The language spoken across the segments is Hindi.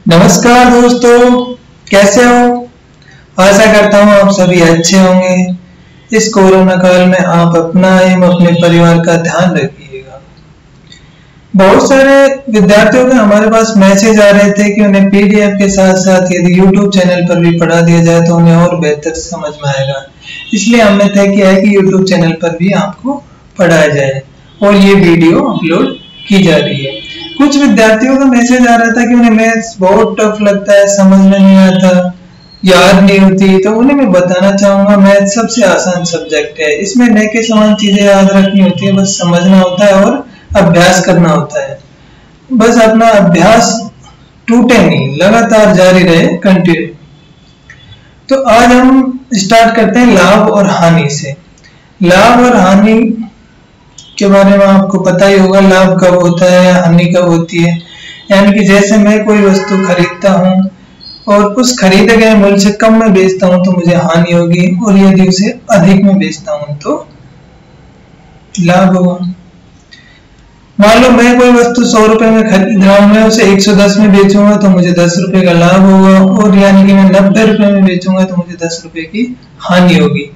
नमस्कार दोस्तों, कैसे हो? आशा करता हूँ आप सभी अच्छे होंगे। इस कोरोना काल में आप अपना एवं अपने परिवार का ध्यान रखिएगा। बहुत सारे विद्यार्थियों के हमारे पास मैसेज आ रहे थे कि उन्हें पीडीएफ के साथ साथ यदि यूट्यूब चैनल पर भी पढ़ा दिया जाए तो उन्हें और बेहतर समझ में आएगा। इसलिए हमने तय किया है कि यूट्यूब चैनल पर भी आपको पढ़ाया जाए और ये वीडियो अपलोड की जा रही है। कुछ विद्यार्थियों का मैसेज आ रहा था कि उन्हें मैथ्स बहुत टफ लगता है, समझ में नहीं आता, याद नहीं होती। तो उन्हें मैं बताना चाहूंगा मैथ सबसे आसान सब्जेक्ट है। इसमें न के समान चीजें याद रखनी होती है, बस समझना होता है और अभ्यास करना होता है। बस अपना अभ्यास टूटे नहीं, लगातार जारी रहे, कंटिन्यू। तो आज हम स्टार्ट करते हैं लाभ और हानि से। लाभ और हानि के बारे में आपको पता ही होगा, लाभ कब होता है, हानि कब होती है। यानी कि जैसे मैं कोई वस्तु खरीदता हूं और उस खरीदे गए मूल्य से कम में बेचता हूं तो मुझे हानि होगी, और यदि उसे अधिक में बेचता हूं तो लाभ होगा। मान लो मैं कोई वस्तु 100 रुपए में खरीद रहा हूं, मैं उसे 110 में बेचूंगा तो मुझे 10 रुपए का लाभ होगा, और यानी कि मैं 90 रुपए में बेचूंगा तो मुझे 10 रुपए की हानि होगी।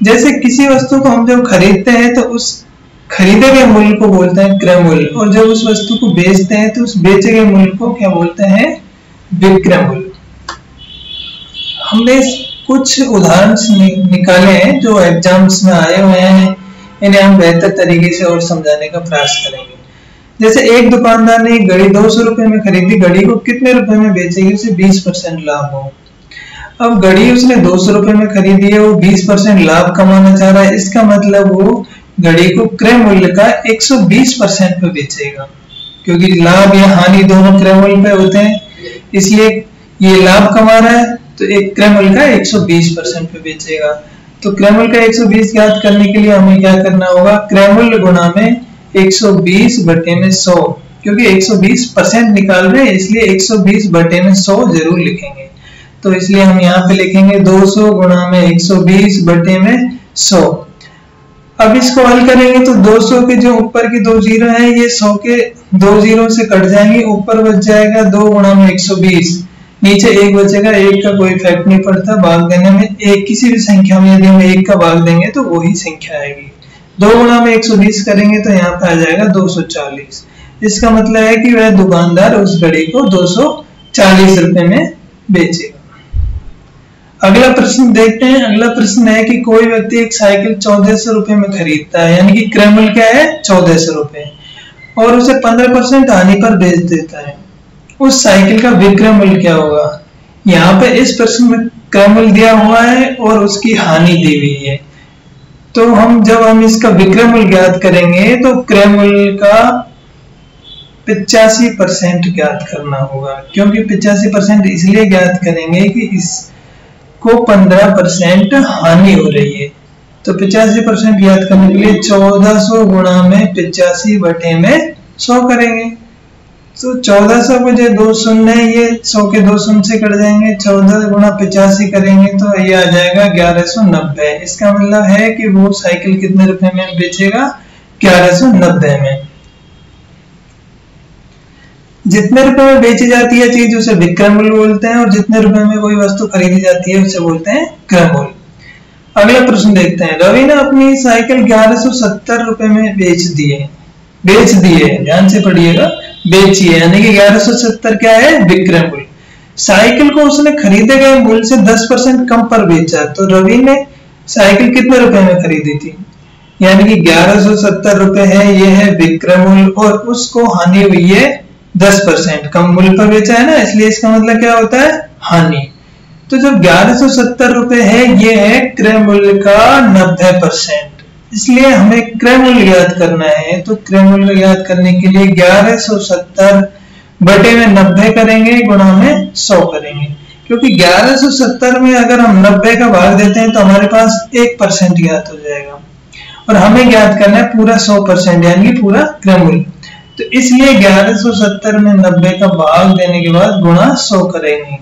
जैसे किसी वस्तु को हम जब खरीदते हैं तो उस खरीदे गए मूल्य को बोलते हैं क्रय मूल्य, और जब उस वस्तु को बेचते हैं तो उस बेचे गए मूल्य को क्या बोलते हैं? विक्रय मूल्य। हमने कुछ उदाहरण निकाले हैं जो एग्जाम्स में आए हुए हैं, इन्हें हम बेहतर तरीके से और समझाने का प्रयास करेंगे। जैसे एक दुकानदार ने एक घड़ी 200 रुपए में खरीदी, घड़ी को कितने रुपए में बेचेगी? उसे 20% लाभ हो। अब घड़ी उसने 200 रुपए में खरीदी है, वो 20% लाभ कमाना चाह रहा है। इसका मतलब वो घड़ी को क्रय मूल्य का 120% पे बेचेगा, क्योंकि लाभ या हानि दोनों क्रय मूल्य पे होते हैं। इसलिए ये लाभ कमा रहा है तो एक क्रय मूल्य का 120% पे बेचेगा। तो क्रय मूल्य का 120 ज्ञात करने के लिए हमें क्या करना होगा? क्रय मूल्य गुणा में 120 बटे में 100, क्योंकि 120% निकाल रहे हैं इसलिए 120 बटे में 100 जरूर लिखेंगे। तो इसलिए हम यहाँ पे लिखेंगे 200 गुणा में 120 बटे में 100। अब इसको हल करेंगे तो 200 के जो ऊपर की 2 जीरो है ये 100 के 2 जीरो से कट जाएंगे, ऊपर बच जाएगा 2 गुणा में 120, नीचे 1 बचेगा। 1 का कोई इफेक्ट नहीं पड़ता भाग देने में। एक किसी भी संख्या में यदि हम 1 का भाग देंगे तो वही संख्या आएगी। 2 गुणा में 120 करेंगे तो यहाँ पे आ जाएगा 240। इसका मतलब है कि वह दुकानदार उस घड़ी को 240 रुपए में बेचेगा। अगला प्रश्न देखते हैं। अगला प्रश्न है कि कोई व्यक्ति एक साइकिल 1400 रुपए में खरीदता है, यानी कि क्रय मूल्य क्या है? 1400 रुपए, और उसे 15% हानि पर बेच देता है। उस साइकिल का विक्रय मूल्य क्या होगा? यहाँ पे इस प्रश्न में क्रय मूल्य दिया हुआ है और उसकी हानि दी हुई है। तो जब हम इसका विक्रय मूल्य ज्ञात करेंगे तो क्रय मूल्य का 85% ज्ञात करना होगा, क्योंकि 85% इसलिए ज्ञात करेंगे कि इस को 15% हानि हो रही है। तो 85% ज्ञात करने के लिए 1400 गुणा में 85 बटे में 100 करेंगे। तो 1400 को जो 2 शून्य है, ये 100 के 2 शून्य से कट जाएंगे। 14 गुणा 85 करेंगे तो ये आ जाएगा 1190। इसका मतलब है कि वो साइकिल कितने रुपए में बेचेगा? 1190 में। जितने रुपए में बेची जाती है चीज उसे विक्रय मूल्य बोलते हैं, और जितने रुपए में कोई वस्तु खरीदी जाती है उसे बोलते हैं क्रय मूल्य। अगला प्रश्न देखते हैं। रवि ने अपनी साइकिल 1170 रुपए में बेच दिए, ध्यान से पढ़िएगा, बेची है, यानी कि 1170 क्या है? विक्रय मूल्य। साइकिल को उसने खरीदे गए मूल्य से 10% कम पर बेचा, तो रवि ने साइकिल कितने रुपए में खरीदी थी? यानी कि 1170 रुपए है, ये है विक्रय मूल्य, और उसको हानि हुई है 10%, कम मूल्य पर बेचा है ना, इसलिए इसका मतलब क्या होता है? हानि। तो जब 1170 रुपए है, ये है क्रय मूल्य का 90%, इसलिए हमें क्रय मूल्य ज्ञात करना है। तो क्रय मूल्य ज्ञात करने के लिए 1170 बटे में 90 करेंगे, गुणा में 100 करेंगे, क्योंकि 1170 में अगर हम 90 का भाग देते हैं तो हमारे पास 1% ज्ञात हो जाएगा, और हमें ज्ञात करना है पूरा 100%, यानी कि पूरा क्रय मूल्य। तो इसलिए 1170 में 90 का भाग देने के बाद गुणा 100 करेंगे।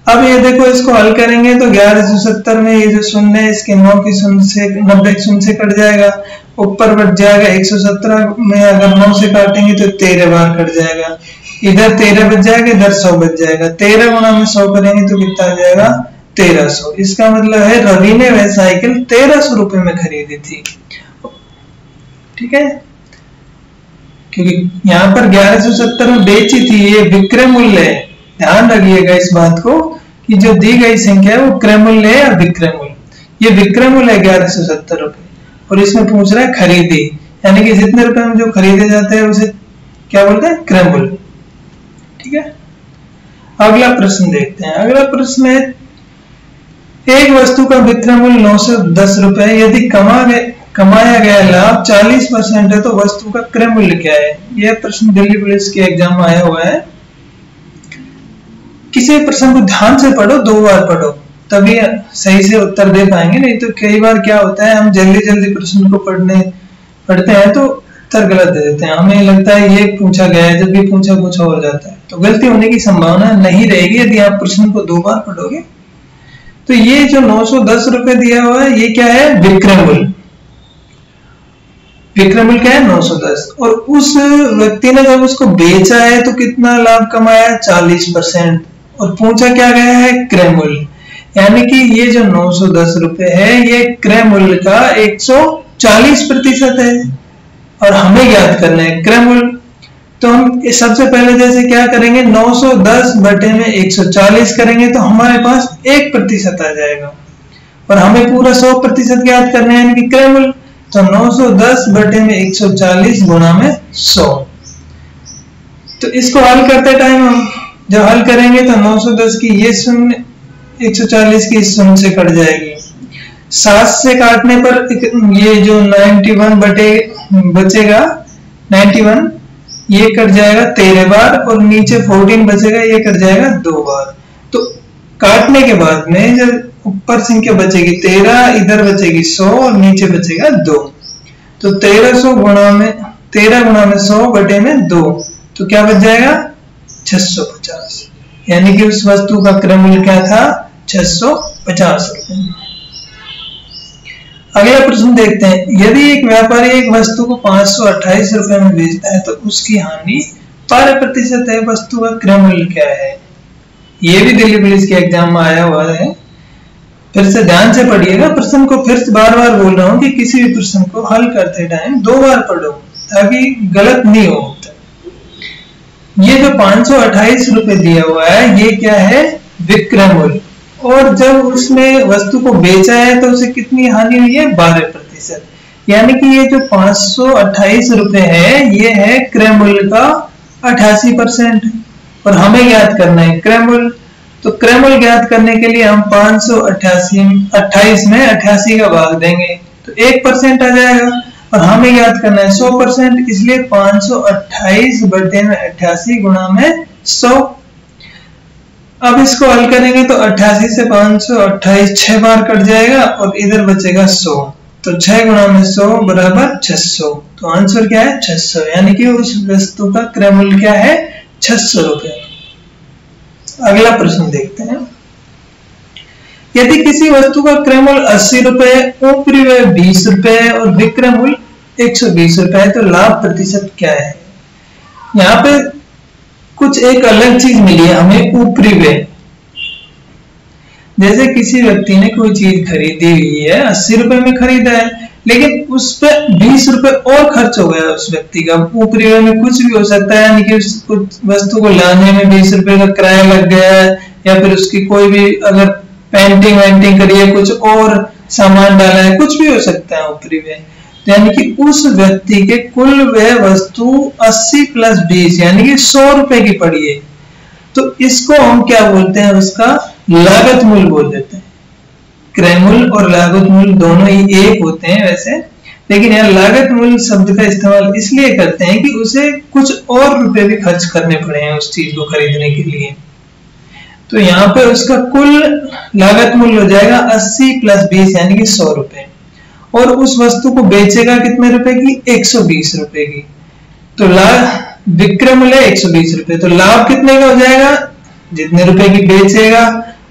अब ये देखो, इसको हल करेंगे तो 1170 में ये जो शून्य है इसके 9 की शून्य से 90 शून्य से कट जाएगा, ऊपर बढ़ जाएगा 117 में अगर 9 से काटेंगे तो 13 बार कट जाएगा, इधर 13 बच जाएगा, इधर 100 बच जाएगा। 13 गुना में 100 करेंगे तो कितना आ जाएगा 1300। इसका मतलब है रवि ने वह साइकिल 1300 रुपए में खरीदी थी। ठीक है, क्योंकि यहाँ पर 1170 में बेची थी, ये विक्रय मूल्य है। ध्यान रखिएगा इस बात को कि जो दी गई संख्या है वो क्रय मूल्य है या विक्रय मूल्य। ये विक्रय मूल्य है 1170 रुपए, और इसमें पूछ रहा है खरीदी, यानी कि जितने रुपए में जो खरीदे जाते हैं उसे क्या बोलते हैं, क्रय मूल्य। ठीक है, अगला प्रश्न देखते हैं। अगला प्रश्न है, एक वस्तु का विक्रय मूल्य 910 रुपए, यदि कमाया गया लाभ 40% है तो वस्तु का क्रय मूल्य क्या है। यह प्रश्न दिल्ली पुलिस के एग्जाम में आया हुआ है। किसी प्रश्न को ध्यान से पढ़ो, 2 बार पढ़ो, तभी सही से उत्तर दे पाएंगे। नहीं तो कई बार क्या होता है, हम जल्दी जल्दी प्रश्न को पढ़ते हैं तो उत्तर गलत दे देते हैं। हमें लगता है ये पूछा गया है, जब भी पूछा कुछ हो जाता है, तो गलती होने की संभावना नहीं रहेगी यदि आप प्रश्न को 2 बार पढ़ोगे। तो ये जो 910 रुपए दिया हुआ है, ये क्या है, विक्रय मूल्य। विक्रय मूल्य क्या है, 910। और उस व्यक्ति ने जब उसको बेचा है तो कितना लाभ कमाया है, 40%। और पूछा क्या गया है, क्रय मूल्य, यानी कि ये जो 910 रुपए है ये क्रय मूल्य का 140% है, और हमें ज्ञात करना है क्रय मूल्य। तो हम सबसे पहले जैसे क्या करेंगे, 910 बटे में 140 करेंगे तो हमारे पास 1% आ जाएगा, और हमें पूरा 100% ज्ञात करना है, यानी कि क्रय मूल्य। तो 910 बटे में 140 गुणा में 100। तो इसको हल करते टाइम हम जब हल करेंगे तो 910 की ये शून्य, 140 की शून्य से कट जाएगी। 7 से काटने पर ये जो 91 बचेगा, 91 ये कट जाएगा 13 बार, और नीचे 14 बचेगा, ये कट जाएगा 2 बार। तो काटने के बाद में जब ऊपर संख्या बचेगी 13, इधर बचेगी 100 और नीचे बचेगा 2। तो 1300 गुणा में 13 गुणा में 100 बटे में 2, तो क्या बच जाएगा 650। यानी कि उस वस्तु का क्रय मूल्य क्या था, 650 रुपए। अगला प्रश्न देखते हैं, यदि एक व्यापारी एक वस्तु को 528 रुपए में बेचता है तो उसकी हानि 12% है, वस्तु का क्रय मूल्य क्या है। ये भी दिल्ली पुलिस के एग्जाम में आया हुआ है। फिर से ध्यान से पढ़िएगा प्रश्न को, फिर से बार बार बोल रहा हूं कि किसी भी प्रश्न को हल करते टाइम 2 बार पढ़ो ताकि गलत नहीं हो। ये जो 528 रुपए दिया हुआ है ये क्या है, विक्रय मूल्य, और जब उसने वस्तु को बेचा है तो उसे कितनी हानि हुई है, 12%। यानी कि ये जो 528 रुपए है ये है क्रय मूल्य का 88%, और हमें ज्ञात करना है क्रय मूल्य। तो क्रय मूल्य ज्ञात करने के लिए हम 528 में 88 का भाग देंगे तो 1% आ जाएगा, और हमें याद करना है 100%, इसलिए 528 बटे में 88 गुणा में 100। अब इसको हल करेंगे तो 88 से 528 6 बार कट जाएगा, और इधर बचेगा 100। तो 6 गुणा में 100 बराबर 600। तो आंसर क्या है, 600। यानी कि उस वस्तु का क्रय मूल्य क्या है, 600 रुपए। अगला प्रश्न देखते हैं, यदि किसी वस्तु का क्रय मूल्य 80 रुपए, ऊपरी व्यय 20 रुपए और विक्रय मूल्य 120 रुपए है तो लाभ प्रतिशत क्या है। यहाँ पे कुछ एक अलग चीज मिली है हमें, ऊपरी व्यय। जैसे किसी व्यक्ति ने कोई चीज खरीदी हुई है, 80 रुपए में खरीदा है, लेकिन उस पर 20 रुपए और खर्च हो गया उस व्यक्ति का। ऊपरी व्यय में कुछ भी हो सकता है, यानी कि उस वस्तु को लाने में 20 रुपए का किराया लग गया है, या फिर उसकी कोई भी अगर पेंटिंग वेंटिंग करी है, कुछ और सामान डाला है, कुछ भी हो सकता है ऊपरी व्यय। यानी कि उस व्यक्ति के कुल व्यय वस्तु 80 प्लस 20 यानी कि 100 रुपए की पड़ी है, तो इसको हम क्या बोलते हैं, उसका लागत मूल्य बोल देते हैं। क्रय मूल्य और लागत मूल्य दोनों ही एक होते हैं वैसे, लेकिन यहाँ लागत मूल्य शब्द का इस्तेमाल इसलिए करते हैं कि उसे कुछ और रुपए भी खर्च करने पड़े हैं उस चीज को खरीदने के लिए। तो यहाँ पे उसका कुल लागत मूल्य हो जाएगा 80 प्लस 20 यानी कि 100 रुपए, और उस वस्तु को बेचेगा कितने रुपए की, 120 रुपए की। तो विक्रय मूल्य 120 रुपए, तो लाभ कितने का हो जाएगा, जितने रुपए की बेचेगा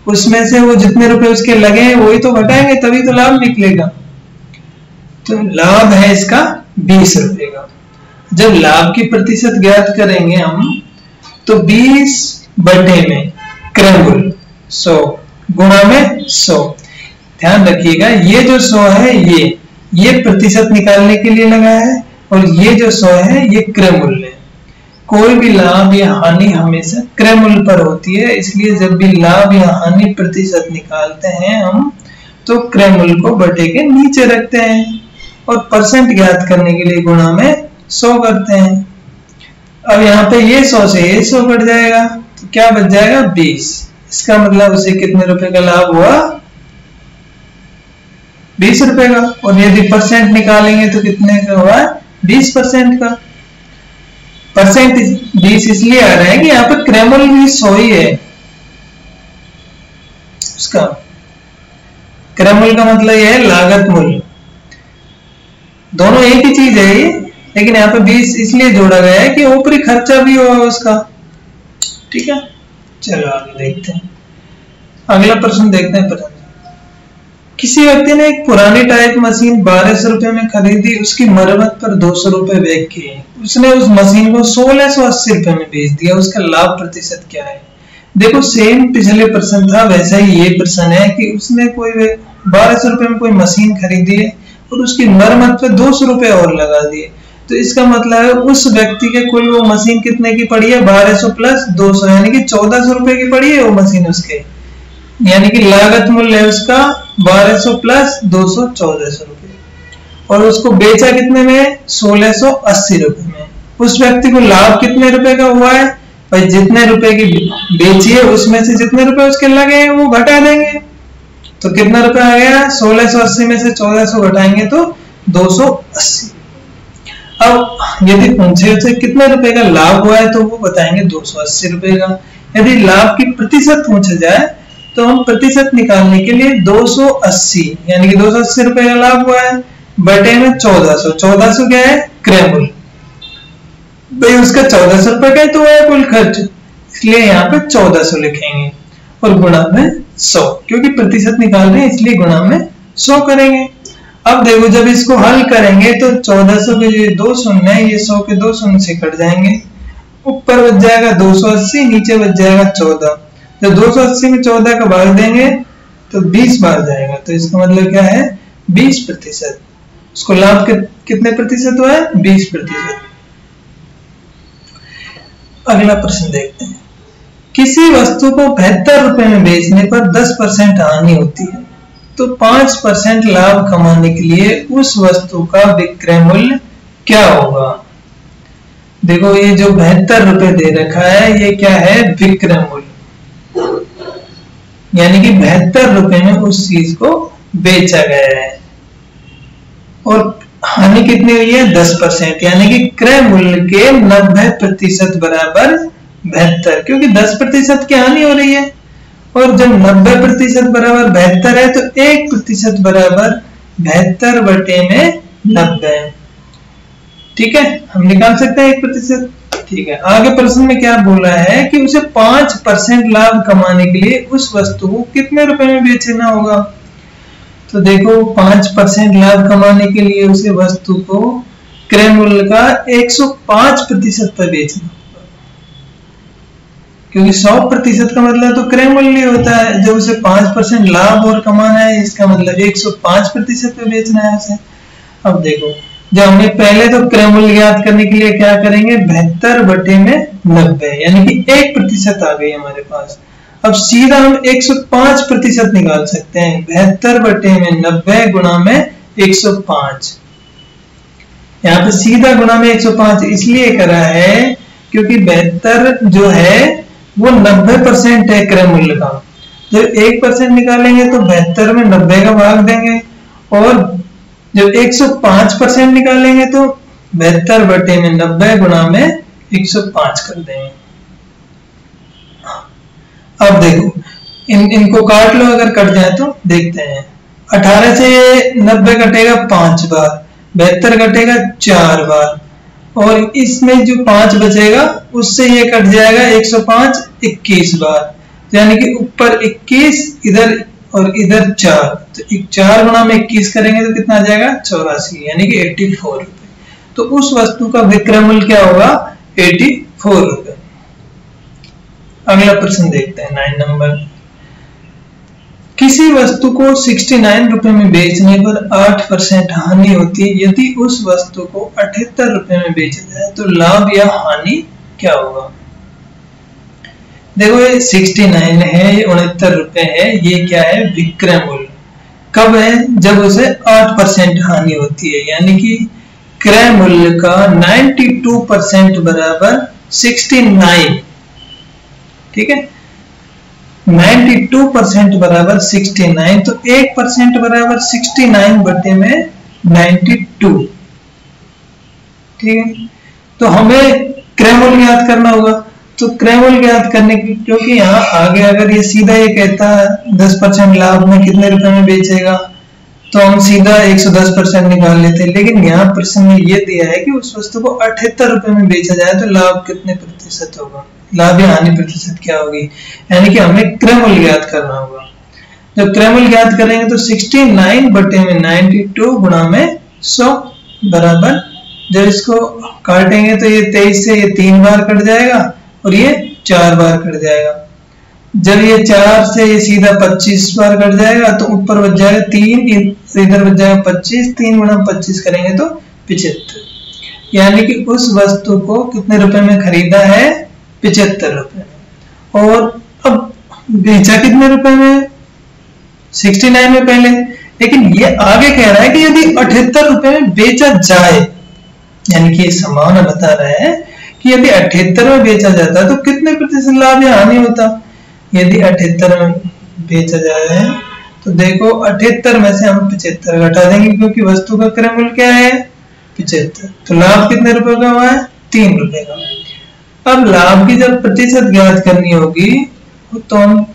उसमें से वो जितने रुपए उसके लगे हैं वही तो घटाएंगे, तभी तो लाभ निकलेगा। तो लाभ है इसका 20 रुपए का। जब लाभ की प्रतिशत ज्ञात करेंगे हम तो 20 बटे में क्रय मूल्य 100 गुणा में 100। ध्यान रखिएगा ये जो 100 है ये प्रतिशत निकालने के लिए लगा है और ये जो 100 है ये क्रय मूल्य है। कोई भी लाभ या हानि हमेशा क्रय मूल्य पर होती है, इसलिए जब भी लाभ या हानि प्रतिशत निकालते हैं हम तो क्रय मूल्य को बटे के नीचे रखते हैं और परसेंट ज्ञात करने के लिए गुणा में 100 करते हैं। अब यहाँ पे ये 100 से ये 100 कट जाएगा तो क्या बच जाएगा 20। इसका मतलब उसे कितने रुपए का लाभ हुआ 20 रुपए का। और यदि परसेंट निकालेंगे तो कितने का हुआ 20% का। परसेंट 20 इसलिए आ रहा है कि यहाँ पर क्रय मूल्य भी 100 ही है। उसका क्रय मूल्य का मतलब यह है लागत मूल्य, दोनों एक ही चीज है ये, लेकिन यहाँ पे 20 इसलिए जोड़ा गया है कि ऊपरी खर्चा भी हुआ उसका। ठीक है, चलो आगे देखते हैं। अगला प्रश्न देखते हैं। प्रश्न, किसी व्यक्ति ने एक पुरानी टाइप मशीन 1200 रुपए में खरीदी, उसकी मरम्मत पर 200 रुपए व्यय किए, उसने उस मशीन को 1680 रुपए में बेच दिया, उसका लाभ प्रतिशत क्या है? देखो सेम पिछले प्रश्न था वैसा ही ये प्रश्न है कि उसने कोई 1200 रुपए में कोई मशीन खरीदी है और उसकी मरम्मत पे 200 रुपए और लगा दिए, तो इसका मतलब है उस व्यक्ति के कुल वो मशीन कितने की पड़ी है 1200 प्लस 200 यानी कि 1400 रुपए की पड़ी है वो मशीन उसके, यानी कि लागत मूल्य है उसका 1200 प्लस 200 1400 रुपए और उसको बेचा कितने में 1680 रुपए में। उस व्यक्ति को लाभ कितने रुपए का हुआ है भाई, जितने रुपए की बेची है उसमें से जितने रुपए उसके लगे हैं वो घटा देंगे, तो कितना रुपए आ गया 1680 में से 1400 घटाएंगे तो 280। अब यदि पूछे उसे कितने रुपए का लाभ हुआ है तो वो बताएंगे 280 रुपए का। यदि लाभ की प्रतिशत पूछा जाए तो हम प्रतिशत निकालने के लिए 280 यानी कि 280 रुपए का लाभ हुआ है बटे में 1400 क्या है क्रय मूल्य, भाई उसका 1400 रुपए का ही तो है कुल खर्च, इसलिए यहाँ पे 1400 लिखेंगे और गुणा में 100, क्योंकि प्रतिशत निकाल रहे हैं इसलिए गुणा में 100 करेंगे। अब देखो जब इसको हल करेंगे तो 1400 के जो 2 शून्य है ये 100 के 2 शून्य से कट जाएंगे, ऊपर बच जाएगा 280 नीचे बच जाएगा 14। जब 280 में 14 का भाग देंगे तो 20 बार जाएगा, तो इसका मतलब क्या है 20%। उसको लाभ के कितने प्रतिशत हुआ है 20%। अगला प्रश्न देखते हैं। किसी वस्तु को 72 रुपए में बेचने पर 10% हानि होती है, तो 5% लाभ कमाने के लिए उस वस्तु का विक्रय मूल्य क्या होगा? देखो ये जो 72 रुपए दे रखा है ये क्या है विक्रय मूल्य, यानी कि 72 रुपए में उस चीज को बेचा गया है और हानि कितनी हुई है 10%, यानी कि क्रय मूल्य के 90% बराबर 72, क्योंकि 10% की हानि हो रही है और जब 90% बराबर 72 है तो 1% बराबर 72 बटे में 90। ठीक है, हम निकाल सकते हैं 1%। ठीक है, आगे प्रश्न में क्या बोला है कि उसे 5% लाभ कमाने के लिए उस वस्तु को कितने रुपए में बेचना होगा? तो देखो 5% लाभ कमाने के लिए उसे वस्तु को क्रय मूल्य का 105% पर बेचना होगा, क्योंकि 100% का मतलब तो क्रय मूल्य होता है। जब उसे 5% लाभ और कमाना है इसका मतलब 105% पे बेचना है उसे। अब देखो जब हमने पहले तो क्रय मूल्य ज्ञात करने के लिए क्या करेंगे 72 बटे में 90 यानी कि 1% आ गई हमारे पास। अब सीधा हम 105% निकाल सकते हैं, 72 बटे में 90 गुणा में 105। यहाँ पे सीधा गुणा में 105 इसलिए करा है क्योंकि 72 जो है वो 90% है क्रय मूल्य का। जब 1% निकालेंगे तो 72 में 90 का भाग देंगे और जब 105% निकालेंगे तो 72 बटे में 90 गुणा में 105 कर देंगे। अब देखो इनको काट लो, अगर कट जाए तो देखते हैं। 18 से 90 कटेगा 5 बार, 72 कटेगा 4 बार और इसमें जो 5 बचेगा उससे ये कट जाएगा 105 21 बार, यानी कि ऊपर 21 इधर और इधर 4, तो 4 गुणा में 21 करेंगे तो कितना आ जाएगा 84 यानी कि 84 रुपए। तो उस वस्तु का विक्रय मूल्य क्या होगा 84 रुपए। अगला प्रश्न देखते हैं 9 नंबर। किसी वस्तु को 69 रुपए में बेचने पर 8% हानि होती है। यदि उस वस्तु को 78 रुपए में बेचा जाए तो लाभ या हानि क्या होगा? देखो ये 69 है, ये 69 रुपए है, ये क्या है? विक्रय मूल्य। कब है? जब उसे 8% हानि होती है, यानी कि क्रय मूल्य का 92% बराबर 69, ठीक है, 92% बराबर 69, तो 1% बराबर 69 बटे में 92, ठीक है। तो हमें क्रय मूल्य याद करना होगा, तो क्रय मूल्य याद करने की, क्योंकि यहाँ आगे अगर ये सीधा ये कहता है 10% लाभ में कितने रुपए में बेचेगा, तो हम सीधा 110% निकाल लेते हैं। लेकिन यहाँ प्रश्न में ये दिया है कि उस वस्तु को 78 रुपए में बेचा जाए तो लाभ कितने प्रतिशत होगा, लाभ या हानि प्रतिशत क्या होगी, यानी कि हमें क्रय मूल्य याद करना होगा। जब क्रय मूल्य याद करेंगे तो 69 बटे में 92 गुणा में 100 बराबर, जब इसको काटेंगे तो ये 23 से ये 3 बार कट जाएगा और ये 4 बार कट जाएगा। जब ये 4 से ये सीधा 25 बार कट जाएगा तो ऊपर बच जाएगा 3, इधर बच जाएगा 25, 3 गुणा 25 करेंगे तो 75, यानी कि उस वस्तु को कितने रुपए में खरीदा है? 75 रुपए में। और अब बेचा कितने रुपए में? 69 में पहले। लेकिन ये आगे कह रहा है कि यदि 78 रुपए में बेचा जाए, यानी कि ये संभावना बता रहा है कि यदि 78 में बेचा जाता तो कितने प्रतिशत लाभ या हानि होता। यदि 78 में बेचा जाए तो देखो 78 में से हम 75 घटा देंगे, क्योंकि वस्तु का क्रय मूल्य क्या है? 75, तो लाभ कितने रुपए का हुआ है? 3 रुपए का। अब लाभ की जब प्रतिशत ज्ञात करनी होगी तो हम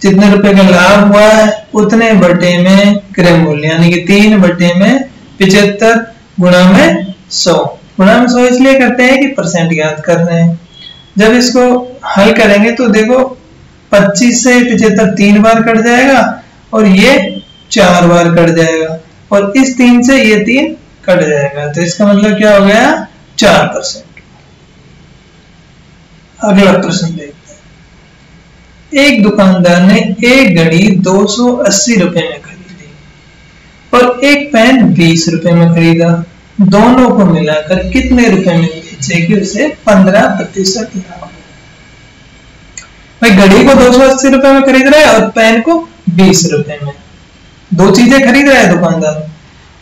जितने रुपए का लाभ हुआ है उतने बटे में क्रय मूल्य, यानी कि 3 बटे में 75 गुणा में 100। गुणा में 100 इसलिए करते हैं कि परसेंट ज्ञात कर रहे हैं। जब इसको हल करेंगे तो देखो 25 से 75 3 बार कट जाएगा और ये 4 बार कट जाएगा, और इस 3 से ये 3 कट जाएगा, तो इसका मतलब क्या हो गया? 4%। अगला प्रश्न देखते हैं। एक दुकानदार ने एक घड़ी 280 रुपए में खरीदी और एक पेन 20 रुपए में खरीदा, दोनों को मिलाकर कितने रुपए में बेचे कि उसे 15% लाभ? भाई घड़ी को 280 रुपए में खरीद रहा है और पेन को 20 रुपए में, दो चीजें खरीद रहा है दुकानदार,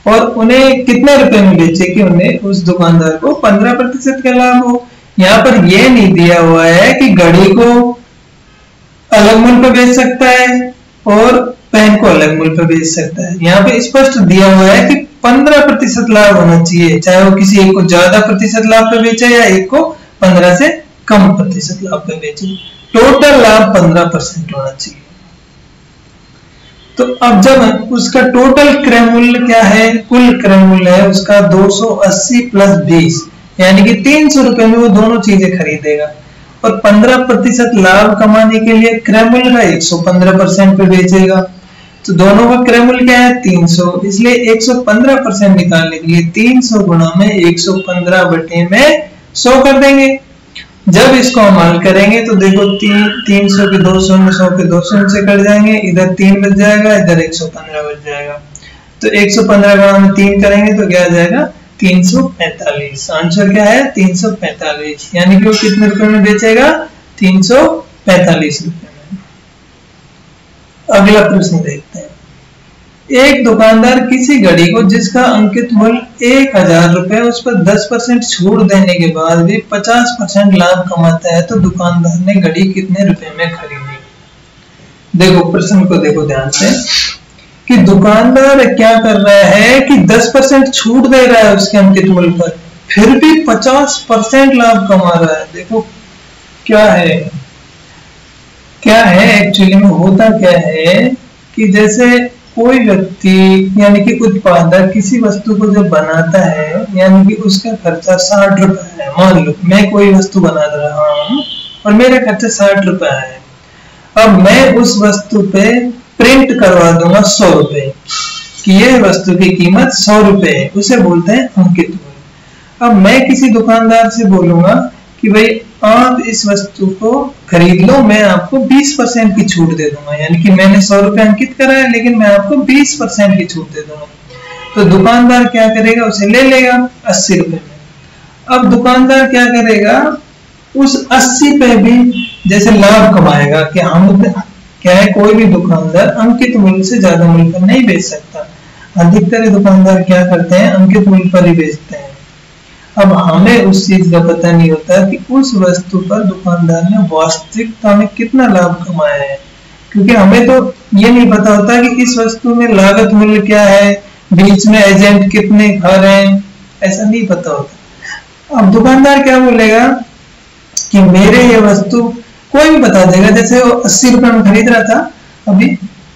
और उन्हें कितने रुपए में बेचे कि उन्हें उस दुकानदार को 15% का लाभ हो। यहाँ पर यह नहीं दिया हुआ है कि घड़ी को अलग मूल्य पर बेच सकता है और पेन को अलग मूल्य पर बेच सकता है। यहाँ पे स्पष्ट दिया हुआ है कि 15% लाभ होना चाहिए, चाहे वो किसी एक को ज्यादा प्रतिशत लाभ पे बेचे या एक को 15 से कम प्रतिशत लाभ पे बेचे, टोटल लाभ 15% होना चाहिए। तो अब जब उसका टोटल क्रय मूल्य क्या है, कुल क्रय मूल्य है उसका 280 प्लस 20, यानी कि 300 रुपए में वो दोनों चीजें खरीदेगा, और 15% लाभ कमाने के लिए क्रय मूल्य का 115% पे बेचेगा। तो दोनों का क्रय मूल्य क्या है? 300, इसलिए 115% निकालने के लिए 300 गुणा में 115 बटे में 100 कर देंगे। जब इसको हम हल करेंगे तो देखो 300 के 200 में 100 के 200 से कट जाएंगे, इधर 3 बच जाएगा, इधर 115 बच जाएगा। तो 115 गुणा में 3 करेंगे तो क्या आ जाएगा? 345। आंसर क्या है? 345, यानी कि वो कितने रुपए में बेचेगा? 345 रुपए में। अगला प्रश्न देखते हैं। एक दुकानदार किसी घड़ी को जिसका अंकित मूल्य 1000 रुपए उस पर 10% छूट देने के बाद भी 50% लाभ कमाता है, तो दुकानदार ने घड़ी कितने रुपए में खरीदी? देखो प्रश्न को देखो ध्यान से कि दुकानदार क्या कर रहा है कि 10% छूट दे रहा है उसके अंकित मूल्य पर, फिर भी 50% लाभ कमा रहा है। देखो क्या है, क्या है एक्चुअली में होता क्या है कि जैसे कोई व्यक्ति यानी कि उत्पादक किसी वस्तु को जब बनाता है, यानी कि उसका खर्चा 60 रुपए है। मान लो मैं कोई वस्तु बना रहा हूं और मेरा खर्चा 60 रुपए है। अब मैं उस वस्तु पे प्रिंट करवा दूंगा 100 रुपए कि यह वस्तु की कीमत 100 रुपए है, उसे बोलते हैं अंकित मूल्य। अब मैं किसी दुकानदार से बोलूंगा कि भाई आप इस वस्तु को खरीद लो, मैं आपको 20% की छूट दे दूंगा। यानी कि मैंने 100 रुपए अंकित करा है, लेकिन मैं आपको 20% की छूट दे दूंगा। तो दुकानदार क्या करेगा, उसे ले लेगा 80 रुपए में। अब दुकानदार क्या करेगा, उस 80 पे भी जैसे लाभ कमाएगा कि हम क्या है, कोई भी दुकानदार अंकित मूल्य से ज्यादा मूल्य पर नहीं बेच सकता। अधिकतर दुकानदार क्या करते हैं, अंकित मूल्य पर ही बेचते हैं। अब हमें उस चीज का पता नहीं होता कि उस वस्तु पर दुकानदार ने वास्तविकता में कितना लाभ कमाया है, क्योंकि हमें तो ये नहीं पता होता कि इस वस्तु में लागत मूल्य क्या है, बीच में एजेंट कितने खा रहे हैं, ऐसा नहीं पता होता। अब दुकानदार क्या बोलेगा कि मेरे ये वस्तु, कोई भी बता देगा, जैसे वो 80 रुपए में खरीद रहा था अभी,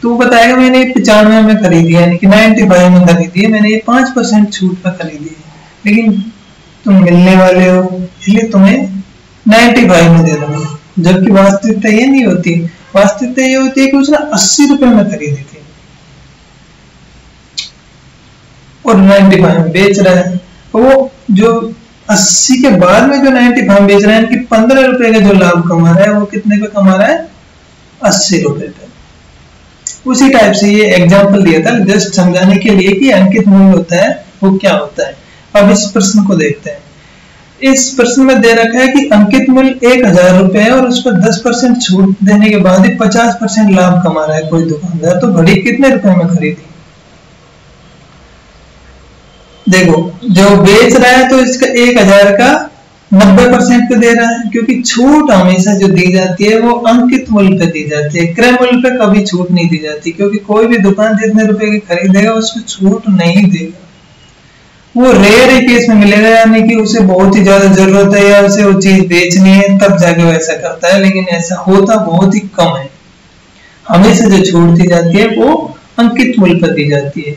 तो बताएगा मैंने 95 में खरीदी है, यानी कि 95 में खरीदी है, मैंने ये 5% छूट पर खरीदी है, लेकिन तुम मिलने वाले हो इसलिए तुम्हें 95 में दे दूंगा। जबकि वास्तविकता ये नहीं होती, वास्तविकता ये होती है कि उसने 80 रुपए में खरीदी थी और 95 में बेच रहा है। वो जो 80 के बाद में जो 95 बेच रहा है, कि 15 रुपए का जो लाभ कमा रहा है, वो कितने पे कमा रहा है, 80 रुपए पे। उसी टाइप से ये एग्जांपल दिया था जस्ट समझाने के लिए कि अंकित मूल्य होता है वो क्या होता है। अब इस प्रश्न को देखते हैं। इस प्रश्न में दे रखा है कि अंकित मूल्य 1000 रुपए है और उस पर 10% छूट देने के बाद ही 50% लाभ कमा रहा है कोई दुकानदार, तो घड़ी कितने रुपए में खरीदी। देखो, जो बेच रहा है तो इसका 1000 का 90% पे दे रहा है, क्योंकि छूट हमेशा जो दी जाती है वो अंकित मूल्य पे दी जाती है, क्रय मूल्य पे कभी छूट नहीं दी जाती, क्योंकि कोई भी दुकान जितने रुपए की खरीदेगा उसको छूट नहीं देगा। वो रेयर ही केस में मिलेगा, यानी कि उसे बहुत ही ज्यादा जरूरत है या उसे वो चीज बेचनी है तब जाके वो ऐसा करता है, लेकिन ऐसा होता बहुत ही कम है। हमेशा जो छूट दी जाती है वो अंकित मूल्य पर दी जाती है,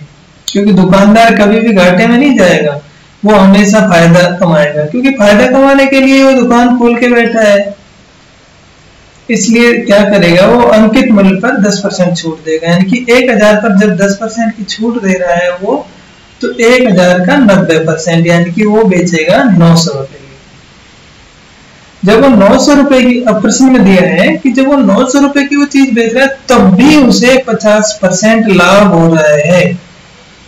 क्योंकि दुकानदार कभी भी घाटे में नहीं जाएगा, वो हमेशा फायदा कमाएगा, क्योंकि फायदा कमाने के लिए वो दुकान खोल के बैठा है। इसलिए क्या करेगा, वो अंकित मूल्य पर 10% छूट देगा, यानी कि 1000 पर जब 10% की छूट दे रहा है वो, तो 1000 का 90%, यानी कि वो बेचेगा 900 रुपए की। जब वो 900 रुपए की, अब प्रश्न में दिया है कि जब वो 900 रुपए की वो चीज बेच रहा है तब भी उसे 50% लाभ हो रहा है,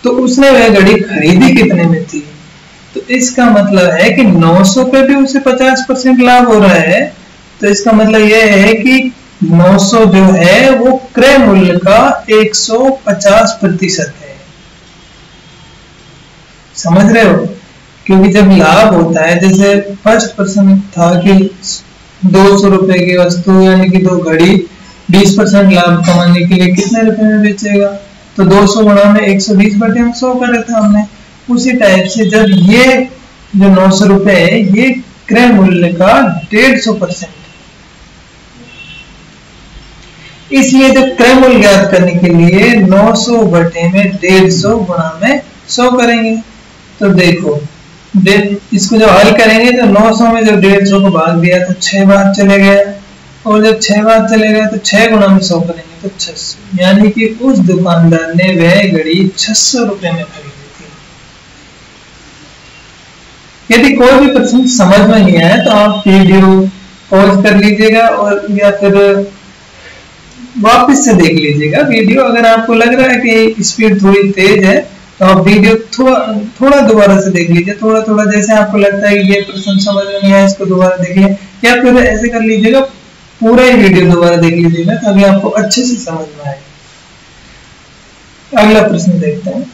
तो उसने वह घड़ी खरीदी कितने में थी। तो इसका मतलब है कि 900 पे भी उसे 50% लाभ हो रहा है, तो इसका मतलब यह है कि 900 जो है वो क्रय मूल्य का 150% है। समझ रहे हो, क्योंकि जब लाभ होता है, जैसे फर्स्ट प्रश्न था कि 200 रुपए की वस्तु यानी कि 2 घड़ी 20% लाभ कमाने के लिए कितने रुपए में बेचेगा, तो 200 गुणा में 120 बटे 100 करे था हमने। उसी टाइप से जब ये जो 900 रुपए है ये क्रय मूल्य का 150%, इसलिए जब क्रय मूल्य ज्ञात करने के लिए 900 बटे में 150 गुणा में 100 करेंगे। तो देखो, इसको जब हल करेंगे तो 900 में जब 150 को भाग दिया तो 6 बार चले गए, और जब 6 बार चले गए तो 6 गुणा में 100 करेंगे तो 600, यानी कि उस दुकानदार ने वह घड़ी 600 रुपए में खरीदी थी। यदि कोई भी प्रश्न समझ में नहीं आया तो आप वीडियो पॉज कर लीजिएगा और या फिर वापस से देख लीजिएगा वीडियो। अगर आपको लग रहा है कि स्पीड थोड़ी तेज है तो आप वीडियो थोड़ा दोबारा से देख लीजिए, थोड़ा जैसे आपको लगता है कि ये प्रश्न समझ में नहीं आया इसको दोबारा देखिए, या फिर ऐसे कर लीजिएगा पूरा ही वीडियो दोबारा देख लीजिएगा ताकि आपको अच्छे से समझ में आए। अगला प्रश्न देखते हैं।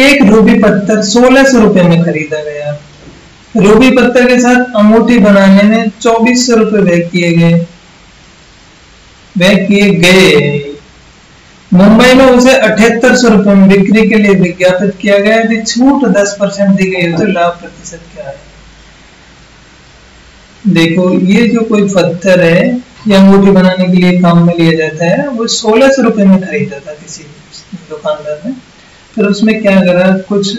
एक रूबी पत्थर 1600 रुपए में खरीदा गया। रूबी पत्थर के साथ अंगूठी बनाने में 2400 रुपए व्यय किए गए। मुंबई में उसे 7800 रुपए में बिक्री के लिए विज्ञापित किया गया। यदि छूट 10% दी गई तो लाभ प्रतिशत क्या है। देखो, ये जो कोई पत्थर है ये अंगूठी बनाने के लिए काम में लिया जाता है, वो 1600 रुपए में खरीदा था किसी दुकानदार ने, फिर उसमें क्या करा, कुछ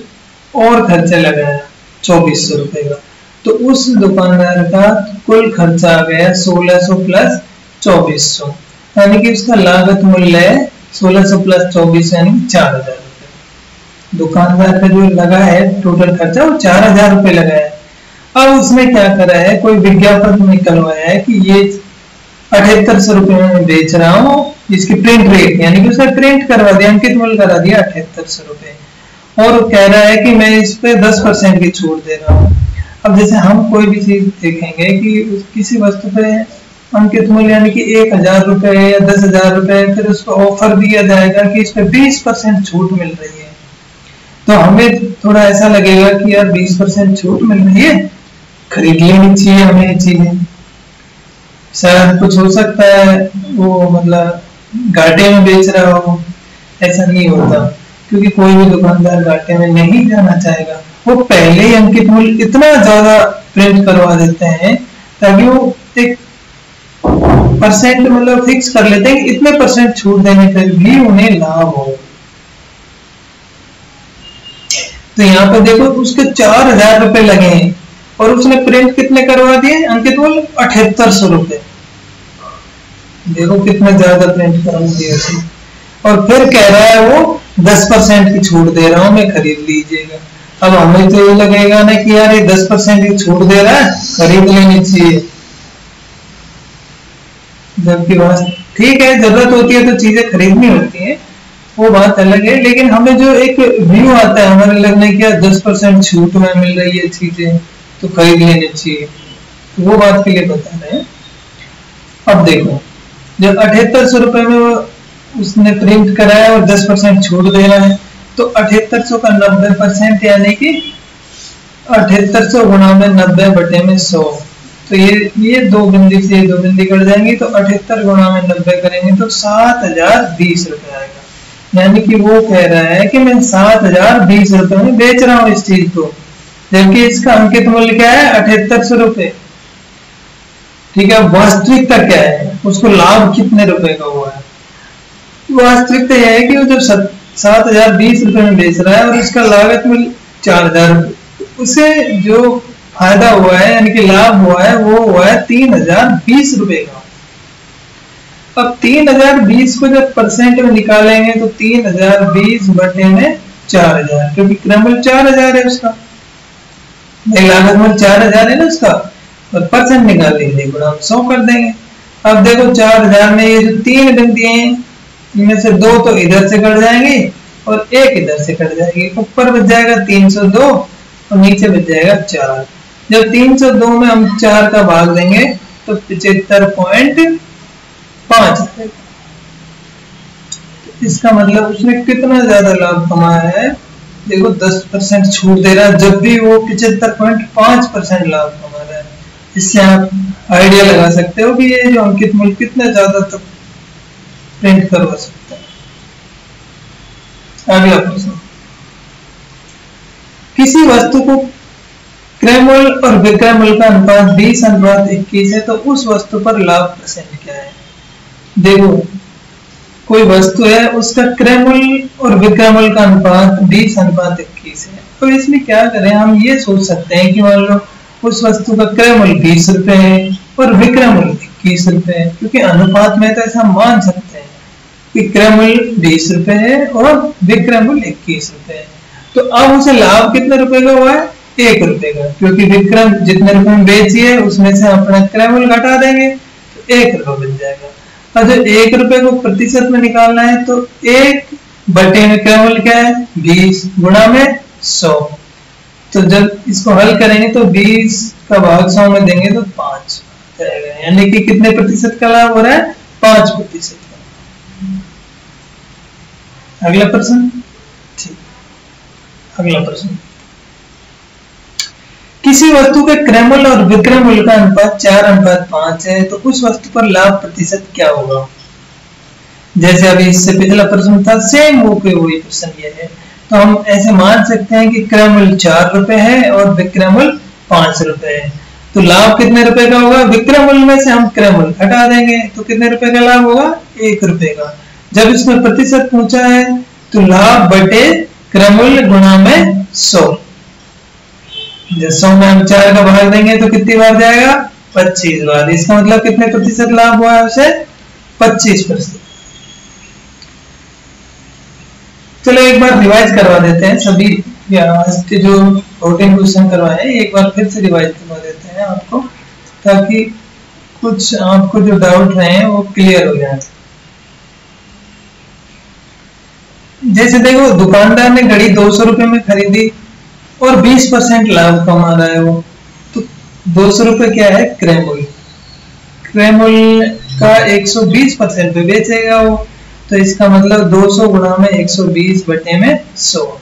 और खर्चा लगाया 2400 रुपए का, तो उस दुकानदार का कुल खर्चा आ गया 1600 प्लस 2400, यानी कि उसका लागत मूल्य है 1600 प्लस 2400 यानी 4000 रुपए। दुकानदार का जो लगा है टोटल खर्चा वो 4000 रुपए लगा है। अब उसमें क्या करा है, कोई विज्ञापन निकलवाया है कि ये 7800 रुपए में बेच रहा हूँ, इसकी प्रिंट रेट यानी कि उसने प्रिंट करवा दिया, अंकित मूल्य करा दिया 7800 रुपए, और कह रहा है कि मैं इस पे 10% की छूट दे रहा हूँ। अब जैसे हम कोई भी चीज देखेंगे कि किसी वस्तु पे अंकित मूल्य यानी कि 1000 रुपए या 10,000 रुपए, फिर उसको ऑफर दिया जाएगा कि इस पे 20% छूट मिल रही है, तो हमें थोड़ा ऐसा लगेगा कि यार 20% छूट मिल रही है, खरीद लेनी चाहिए हमें ये चीजें। शायद कुछ हो सकता है वो मतलब घाटे में बेच रहा हो, ऐसा नहीं होता, क्योंकि कोई भी दुकानदार घाटे में नहीं जाना चाहेगा। वो पहले ही अंकित मूल्य इतना ज्यादा प्रिंट करवा देते हैं ताकि वो एक परसेंट मतलब फिक्स कर लेते हैं कि इतने परसेंट छूट देने पर भी उन्हें लाभ हो। तो यहाँ पे देखो उसके 4000 रुपए लगे हैं और उसने प्रिंट कितने करवा दिए, अंकित मूल्य 7800 रुपए। देखो कितना ज्यादा प्रिंट करवा दिया उसने, और फिर कह रहा है वो 10% की छूट दे रहा हूं, मैं खरीद लीजिएगा। अब हमें तो ये लगेगा ना कि यार ये 10% की छूट दे रहा है, खरीद लेनी चाहिए, जबकि बात ठीक है, जरूरत होती है तो चीजें खरीदनी होती है, वो बात अलग है। लेकिन हमें जो एक व्यू आता है हमारे लगने की 10% छूट में मिल रही है चीजें तो खरीद लेनी चाहिए, तो वो बात के लिए बता रहे हैं। अब देखो जब 7800 रुपए में उसने प्रिंट कराया और 10% छूट दे रहा है, तो 7800 का 90% यानी कि 7800 गुणा में 90 बटे में 100, तो ये दो बिंदी से ये दो बिंदी कट जाएंगी, तो 78 गुणा में 90 करेंगे तो 7020 रुपए आएगा। यानी कि वो कह रहा है कि मैं 7020 रुपए में बेच रहा हूँ इस चीज को, जबकि इसका अंकित मूल्य क्या है 7800 रुपए। ठीक है, वास्तविकता क्या है, उसको लाभ कितने रुपए का हुआ है? वास्तविकता यह है कि वो जो 7020 रुपए में बेच रहा है और इसका लागत मूल्य 4000 रुपए, उसे जो फायदा हुआ है यानी कि लाभ हुआ है वो हुआ है 3020 रुपए का। अब 3020 को जब परसेंट में निकालेंगे तो 3020 बटे में 4000, क्योंकि क्रममूल्य 4000 है उसका, लागत मूल्य 4000 है ना उसका, और परसेंट निकाल लेंगे गुणा 100 कर देंगे। अब देखो 4000 में ये जो 3 बिंदियां हैं इनमें से 2 तो इधर से कट जाएंगे और 1 इधर से कट जाएगी, ऊपर बच जाएगा 302 और नीचे बच जाएगा 4। जब 302 में हम 4 का भाग देंगे तो 75.5, इसका मतलब उसने कितना ज्यादा लाभ कमाया है। देखो 10% छूट दे रहा है जब भी वो 75.5% लाभ कमा रहा है। इससे आप आइडिया लगा सकते हो कि ये जो अंकित मूल्य कितना ज्यादा तक प्रिंट करवा सकता है। अगला प्रश्न, किसी वस्तु को क्रय मूल्य और विक्रय मूल्य का अनुपात 20:21 है, तो उस वस्तु पर लाभ परसेंट क्या है? देखो कोई वस्तु है उसका क्रय मूल्य और विक्रय मूल्य का अनुपात 20:21 है, तो इसमें क्या करें, हम ये सोच सकते हैं कि मान लो उस वस्तु का क्रय मूल्य 20 रुपए है और विक्रय मूल्य 21 रुपए है, क्योंकि अनुपात में तो ऐसा मान सकते हैं कि क्रय मूल्य 20 रुपए है और विक्रय मूल्य 21 रुपए है। तो अब उसे लाभ कितने रुपए का हुआ है? 1 रुपए का, क्योंकि विक्रय जितने रुपए में बेची है उसमें से अपना क्रय मूल्य घटा देंगे तो 1 रुपए बन जाएगा। और जब 1 रुपए को प्रतिशत में निकालना है तो 1 बटे में क्रय मूल्य क्या है? 20 गुणा में 100। तो जब इसको हल करेंगे तो 20 का भाग 100 में देंगे तो 5 जाएगा, यानी कि कितने प्रतिशत का लाभ हो रहा है? 5%। अगला प्रश्न, ठीक, अगला प्रश्न, किसी वस्तु के क्रय मूल्य और विक्रय मूल्य का अनुपात 4:5 है, तो उस वस्तु पर लाभ प्रतिशत क्या होगा? जैसे अभी इससे पिछला प्रश्न था, सेम वो पे वही प्रश्न ये है। तो हम ऐसे मान सकते हैं कि क्रय मूल्य 4 रुपए है और विक्रय मूल्य 5 रुपए है, तो लाभ कितने रुपए का होगा? विक्रय मूल्य में से हम क्रय मूल्य हटा देंगे तो कितने रुपए का लाभ होगा? 1 रुपए का। जब इसमें प्रतिशत पूछा है तो लाभ बटे क्रय मूल्य गुणा में 100। जब 100 में हम 4 का भाग देंगे तो कितनी बार जाएगा? 25 बार। इसका मतलब कितने प्रतिशत लाभ हुआ है उसे? 25%। चलो एक बार रिवाइज करवा देते हैं सभी या आज के जो रूटीन क्वेश्चन करवाए एक बार फिर से रिवाइज करवा देते हैं आपको, ताकि कुछ आपको जो डाउट रहे हैं वो क्लियर हो जाए। जैसे देखो, दुकानदार ने घड़ी 200 रुपए में खरीदी और 20% लाभ कमा रहा है वो, तो 200 रुपए क्या है, क्रय मूल्य। क्रय मूल्य का 120% पे बेचेगा वो, तो इसका मतलब 200 गुणा में 120 बटे में 100।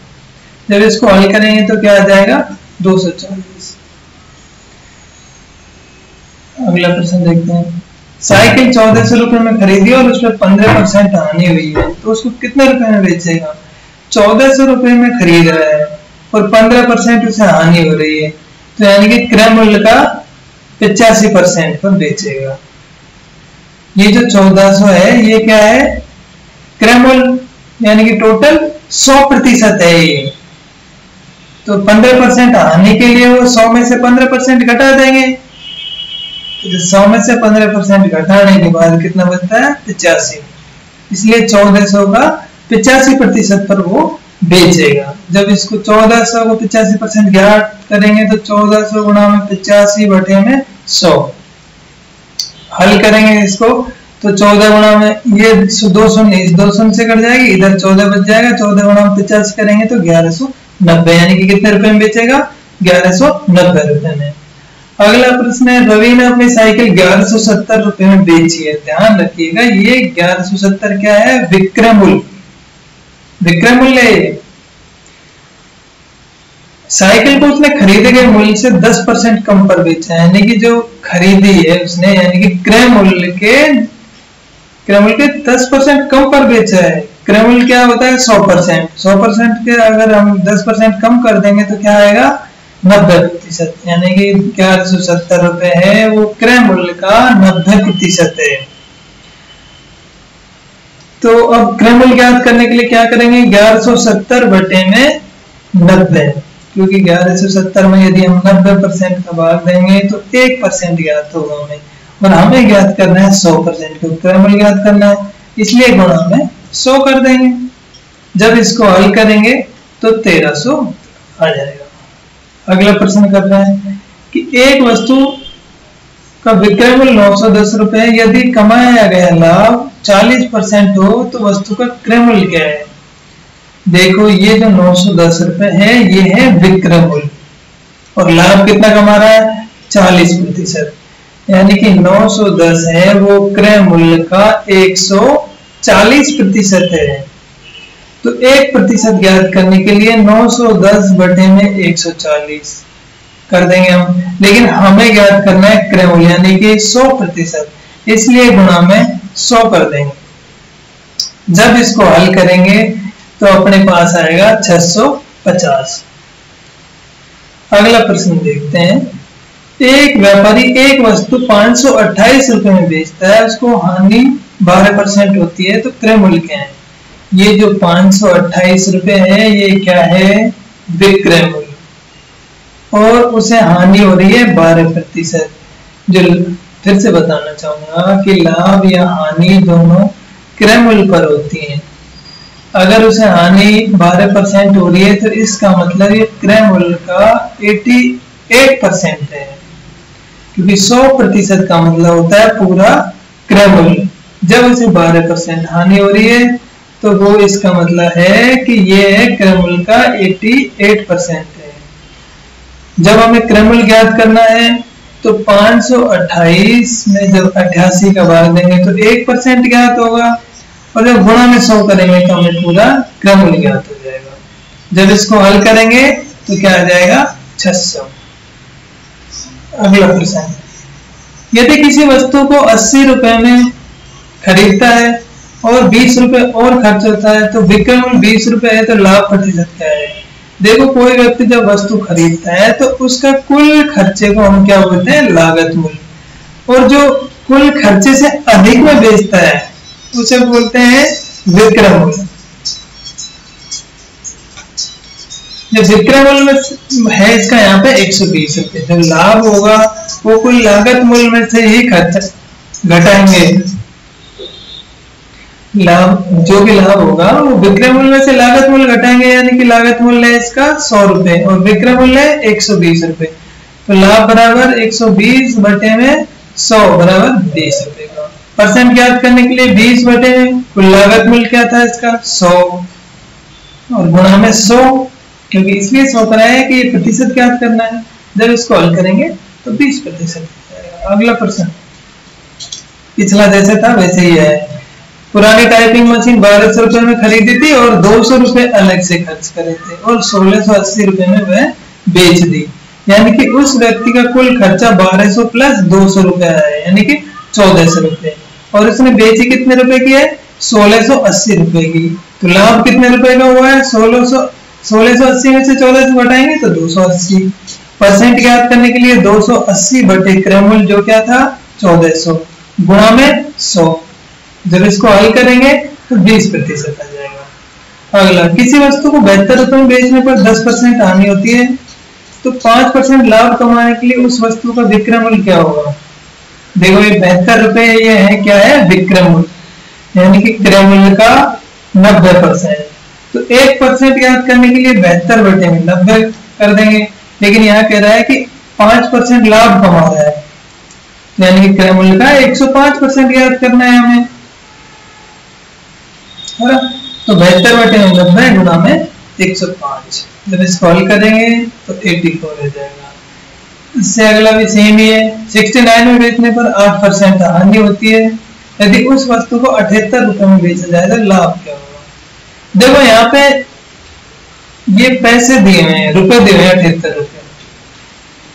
जब इसको हल करेंगे तो क्या आ जाएगा, 240। अगला प्रश्न देखते हैं। साइकिल 1400 रुपए में खरीदी और उसमें 15% हानि हुई है, तो उसको कितने रुपए में बेचेगा। 1400 रुपए में खरीद रहा है और 15% उसे हानि हो रही है, तो यानी कि क्रय मूल्य का 85% पर बेचेगा। ये जो 1400 है ये क्या है, क्रय मूल्य, यानी कि टोटल 100% है ये। तो 15% हानि के लिए वो 100 में से 15% घटा देंगे, तो 100 में से 15% घटाने के बाद कितना बचता है, 85। इसलिए 1400 का 85% पर वो बेचेगा। जब इसको 1400 को 85% ज्ञात करेंगे तो 1400 गुणा में 85 बटे में 100। हल करेंगे इसको तो 14 गुणा में ये 200 इस 200 से कट जाएगी, इधर 14 बच जाएगा। 14 गुणा में 85 करेंगे तो 1190, यानी कि कितने रुपए में बेचेगा, 1190 रुपए में। अगला प्रश्न है, रवि ने अपनी साइकिल 1170 रुपए में बेची है। ध्यान रखिएगा, ये 1170 क्या है, विक्रय मूल्य। विक्रय मूल्य, साइकिल को उसने खरीदे गए मूल्य से 10% कम पर बेचा है, यानी कि जो खरीदी है उसने, यानी कि क्रय मूल्य के 10% कम पर बेचा है। क्रय मूल्य क्या होता है, 100%। 100% के अगर हम 10% कम कर देंगे तो क्या आएगा, 90%, यानी कि 1170 रुपए है वो क्रय मूल्य का 90% है। तो अब क्रय मूल्य ज्ञात करने के लिए क्या करेंगे, 1170 बटे में 90, क्योंकि 1170 में यदि हम 90% का भाग देंगे तो 1% ज्ञात होगा हमें, और हमें ज्ञात करना है 100%, क्योंकि क्रय मूल्य ज्ञात करना है, इसलिए गुणा में 100 कर देंगे। जब इसको हल करेंगे तो 1300 आ जाएगा। अगला प्रश्न कर रहे हैं कि एक वस्तु का विक्रय मूल्य 910 रुपए है, यदि कमाया गया लाभ 40% हो तो वस्तु का क्रय मूल्य क्या है। देखो, ये जो 910 रुपए है ये है विक्रय मूल्य, और लाभ कितना कमा रहा है, 40%, यानी कि 910 है वो क्रय मूल्य का 140% है। तो 1% ज्ञात करने के लिए 910 बटे में 140 कर देंगे हम, लेकिन हमें ज्ञात करना है क्रय मूल्य, यानी कि 100%, इसलिए गुणा में 100 कर देंगे। जब इसको हल करेंगे तो अपने पास आएगा 650। अगला प्रश्न देखते हैं। एक व्यापारी एक वस्तु 528 रुपए में बेचता है, उसको हानि 12% होती है, तो क्रय मूल्य क्या है। ये जो 528 रुपए है ये क्या है, विक्रय मूल्य, और उसे हानि हो रही है 12%। जो फिर से बताना चाहूंगा कि लाभ या हानि दोनों क्रय मूल्य पर होती हैं। अगर उसे हानि 12% हो रही है तो इसका मतलब ये क्रय मूल्य का 88% है, क्योंकि 100% का मतलब होता है पूरा क्रय मूल्य। जब उसे 12% हानि हो रही है तो वो इसका मतलब है कि ये क्रय मूल्य का 88% है। जब हमें क्रय मूल्य ज्ञात करना है तो 528 में जब 88 का भाग देंगे तो 1% ज्ञात होगा, और जब गुणा में 100 करेंगे तो हमें पूरा क्रय मूल्य ज्ञात हो जाएगा। जब इसको हल करेंगे तो क्या आ जाएगा, 600। अगला प्रश्न, यदि किसी वस्तु को 80 रुपए में खरीदता है और 20 रुपए और खर्च होता है तो विक्रय मूल्य 20 रुपए है, तो लाभ प्रतिशत क्या है। देखो, कोई व्यक्ति जब वस्तु खरीदता है तो उसका कुल खर्चे को हम क्या बोलते हैं, लागत मूल्य, और जो कुल खर्चे से अधिक में बेचता है उसे बोलते हैं विक्रय मूल्य। जो विक्रय मूल्य है इसका यहाँ पे 120 रुपए, जो लाभ होगा वो कुल लागत मूल्य में से ही खर्च घटाएंगे। लाभ, जो भी लाभ होगा वो विक्रय मूल्य में से लागत मूल्य घटाएंगे, यानी कि लागत मूल्य है इसका 100 रुपए और विक्रय मूल्य है 120 रुपए। तो लाभ बराबर 120 बटे में 100 बराबर 20 रुपए का। परसेंट ज्ञात करने के लिए 20 बटे में कुल लागत मूल्य क्या था इसका 100 और गुणा में 100, क्योंकि इसलिए 100 कराया है कि ये प्रतिशत ज्ञात करना है। जब इसको हल करेंगे तो 20% अगला प्रश्न पिछला जैसे था वैसे ही है। पुरानी टाइपिंग मशीन 1200 रुपए में खरीदी थी और 200 रुपए अलग से खर्च करे थे और 1680 रुपए में वह बेच दी, यानी कि उस व्यक्ति का कुल खर्चा 1200 प्लस 200 रुपए है, यानी कि 1400 रुपए, और उसने बेची कितने रुपए की है 1680 रुपए की। तो लाभ कितने रुपए का हुआ है 1680 में से 1400 घटाएंगे तो 280। परसेंट ज्ञात करने के लिए 280 बटे क्रय मूल्य जो क्या था 1400 गुणा में 100। जब इसको हल करेंगे तो 20% आ जाएगा। अगला, किसी वस्तु को 72 रुपए में बेचने पर 10% हानि होती है, तो 5% लाभ कमाने के लिए उस वस्तु का विक्रय मूल्य क्या होगा। देखो ये 72 रुपए ये है क्या है विक्रय मूल्य, यानी कि क्रय मूल्य का 90%। तो 1% ज्ञात करने के लिए 72 बटे में 90 कर देंगे, लेकिन यहाँ कह रहा है कि 5% लाभ कमा रहा है, यानी कि क्रय मूल्य का 105% ज्ञात करना है हमें, है ना। तो 72 बटे में 90 गुणा में 105। जब इसको हल करेंगे तो 84 हो जाएगा। इससे अगला भी सेम ही है। 69 में बेचने पर 8% हानि होती है, यदि उस वस्तु को 78 रुपए में बेचा जाए तो लाभ क्या होगा। देखो यहाँ पे ये पैसे दिए हुए हैं, रुपए दिए हुए हैं 78 रुपए।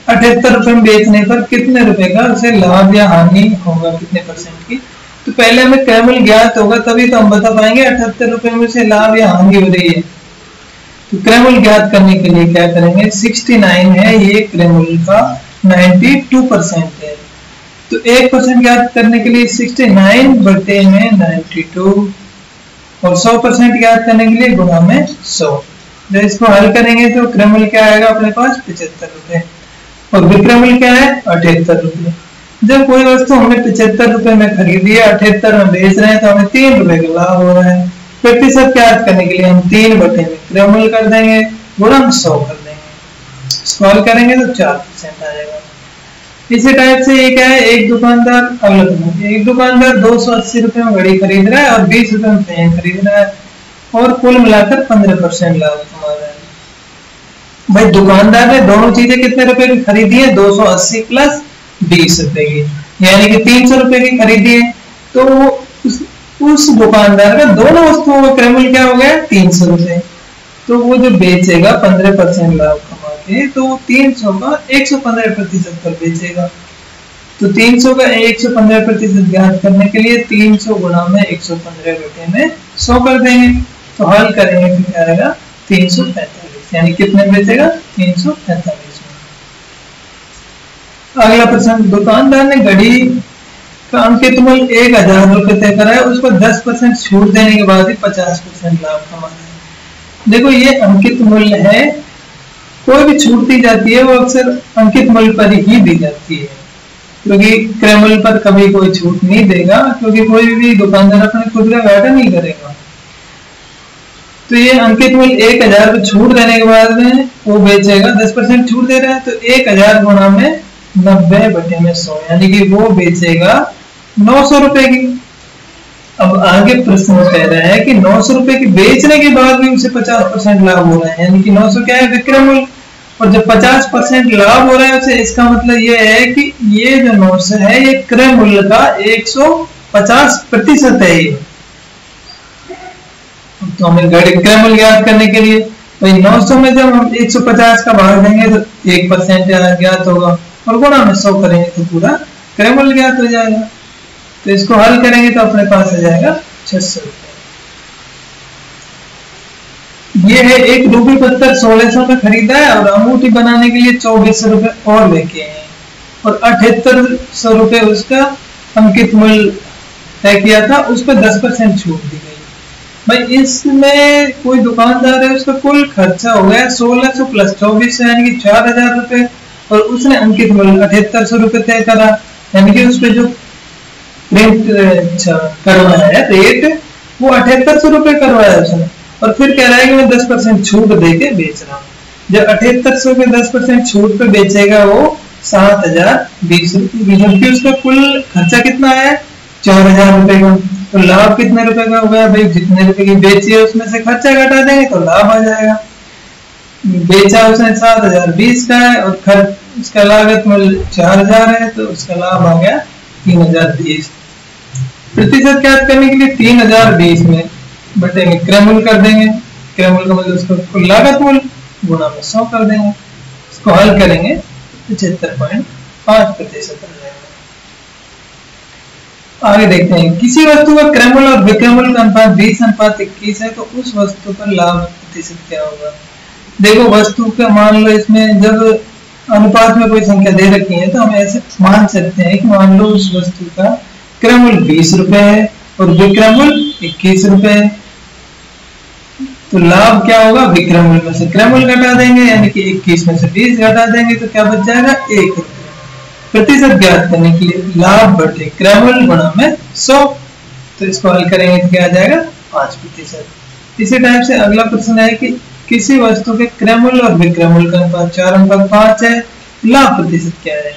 78 रुपए में बेचने पर कितने रुपए का उसे लाभ या हानि होगा, कितने परसेंट की। तो पहले हमें क्रय मूल्य ज्ञात होगा तभी तो हम बता पाएंगे 78 रुपए में से लाभ या हानि हो रही है। तो क्रय मूल्य ज्ञात करने के लिए क्या करेंगे, 69 है ये क्रय मूल्य का 92% है, तो 1% ज्ञात करने के लिए 69 बटे में 92 और 100% ज्ञात करने के लिए गुणा में 100। जब इसको हल करेंगे तो क्रय मूल्य क्या आएगा अपने पास 75 रुपए और विक्रय मूल्य क्या है 78 रुपए। जब कोई वस्तु हमने 75 रुपए में खरीदी है, 78 में बेच रहे हैं, तो हमें 3 रुपए का लाभ हो रहा है। प्रतिशत ज्ञात करने के लिए हम 3 बटे में क्रय मूल्य कर देंगे गुणा 100 कर देंगे। स्क्रॉल करेंगे तो 4% आ जाएगा। इसी टाइप से ये क्या है, एक दुकानदार 280 रुपए में घड़ी खरीद रहा है और 20 रुपए में पेन खरीद रहा है और कुल मिलाकर 15% लाभ कमा रहा है। भाई दुकानदार ने दोनों चीजें कितने रुपए की खरीदी है 280 प्लस 20 रुपए की, यानी कि 300 रुपए की खरीदी है। तो उस दुकानदार का दोनों वस्तुओं का क्रय मूल्य क्या हो गया 300 रुपए। तो वो जो बेचेगा 15% लाभ कमा के, तो 300 का 115% पर बेचेगा। तो 300 का 115% ज्ञात करने के लिए 300 गुणा में 115 बटे में 100 कर देंगे। तो हल करेंगे तो क्या आएगा 345, यानी कितने बेचेगा 345 में। अगला प्रश्न, दुकानदार ने घड़ी का अंकित मूल्य 1000 रुपए तय करा है, उस पर 10% छूट देने के बाद ही 50% लाभ कमाना है। देखो ये अंकित मूल्य है, कोई भी छूट दी जाती है वो अक्सर अंकित मूल्य पर ही दी जाती है, क्योंकि क्रय मूल्य पर कभी कोई छूट नहीं देगा, क्योंकि कोई भी दुकानदार अपने खुद का घाटा नहीं करेगा। तो ये अंकित मूल्य 1000 पे छूट देने के बाद में वो बेचेगा, 10% छूट दे रहा है, तो 1000 गुणा में 90 बटे में 100, यानी कि वो बेचेगा 900 रुपए की। अब आगे प्रश्न कह रहा है कि 900 रुपए की बेचने के बाद भी उसे 50% लाभ हो रहा है, यानी कि 900 क्या है विक्रय मूल्य, और जब 50% लाभ हो रहा है उसे, इसका मतलब ये है कि ये जो 900 है ये क्रय मूल्य का 150% है ये। तो हमें क्रय मूल्य ज्ञात करने के लिए तो 900 में जब हम 150 का भाग देंगे तो 1% ज्ञात होगा और गुणा में 100 करेंगे तो पूरा क्रय मूल्य ज्ञात हो जाएगा। तो इसको हल करेंगे तो अपने पास आ जाएगा 600 रुपए। ये है एक रूबी पत्थर 1600 में खरीदा है और अंगूठी बनाने के लिए 2400 रुपए और लेके हैं और 7800 रुपए उसका अंकित मूल्य तय किया था, उस पर 10% छूट दी गई। भाई इसमें कोई दुकानदार है, उसका कुल खर्चा हो गया 1600 प्लस 2400 यानी कि 4000 रुपए, और उसने अंकित मूल्य 7800 रुपए तय करा, यानी कि उस पे जो प्रिंट करवाना है रेट वो 7800 रुपए करवाया उसने, और फिर कह रहा है कि मैं 10% छूट देके बेच रहा हूँ। जब 7800 के 10% छूट पे बेचेगा वो 7020 रुपए, जबकि उसका कुल खर्चा कितना आया, 4000 रुपए का। तो लाभ कितने रुपए का हो गया भाई, जितने रुपए की बेची है उसमें से खर्चा घटा देंगे तो लाभ आ जाएगा। बेचा उसने 7020 का है और खर्च उसका लागत मूल्य 4000 है, तो उसका लाभ आ गया 3020। प्रतिशत ज्ञात करने के लिए 3020 में बटे में क्रयमूल्य कर देंगे, क्रयमूल्य का मतलब उसका कुल लागत मूल्य गुणा में 100 कर देंगे। इसको हल करेंगे 75.5% आ जाएगा। आगे देखते हैं, किसी वस्तु का क्रयमूल्य और विक्रयमूल्य का अनुपात 20:21 है, तो उस वस्तु पर लाभ प्रतिशत क्या होगा। देखो वस्तु का मान लो, इसमें जब अनुपात में कोई संख्या दे रखी है तो हम ऐसे मान सकते हैं कि मान लो उस वस्तु का क्रयमूल्य 20 रुपए है और विक्रयमूल्य 21 रुपए है, तो लाभ क्या होगा, विक्रयमूल्य में से क्रयमूल्य घटा देंगे, यानी कि 21 में से 20 घटा देंगे तो क्या बच जाएगा, 1 रुपए। प्रतिशत ज्ञात करने के लिए लाभ बटे क्रयमूल्य गुणा में 100, तो इसको हल करेंगे तो क्या आ जाएगा, 5%। इसी टाइप से अगला प्रश्न है कि किसी वस्तु के क्रयमूल्य और विक्रयमूल्य का अनुपात 4:5 है, लाभ प्रतिशत क्या है।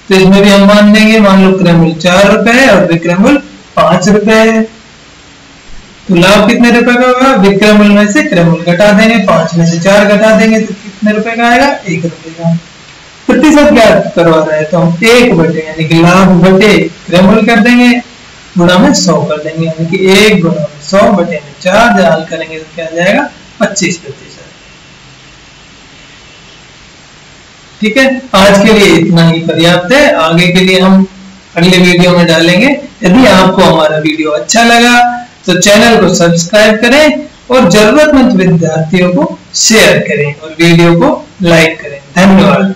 तो इसमें भी हम मान देंगे, मान लो क्रयमूल्य 4 रुपए है और विक्रयमूल्य 5 रुपए है, तो लाभ कितने रुपए का होगा, विक्रयमूल्य में से क्रयमूल्य घटा देंगे, 5 में से 4 घटा देंगे तो कितने रुपए का आएगा, 1 रुपए का। प्रतिशत ज्ञात करवा रहा है तो हम 1 बटे यानी कि लाभ बटे क्रयमूल्य कर देंगे, गुणा में 100 कर देंगे, यानी कि 1 गुणा में 100 बटे में 4 हल करेंगे तो क्या आ जाएगा, 25%। ठीक है, आज के लिए इतना ही पर्याप्त है, आगे के लिए हम अगले वीडियो में डालेंगे। यदि आपको हमारा वीडियो अच्छा लगा तो चैनल को सब्सक्राइब करें और जरूरतमंद विद्यार्थियों को शेयर करें और वीडियो को लाइक करें। धन्यवाद।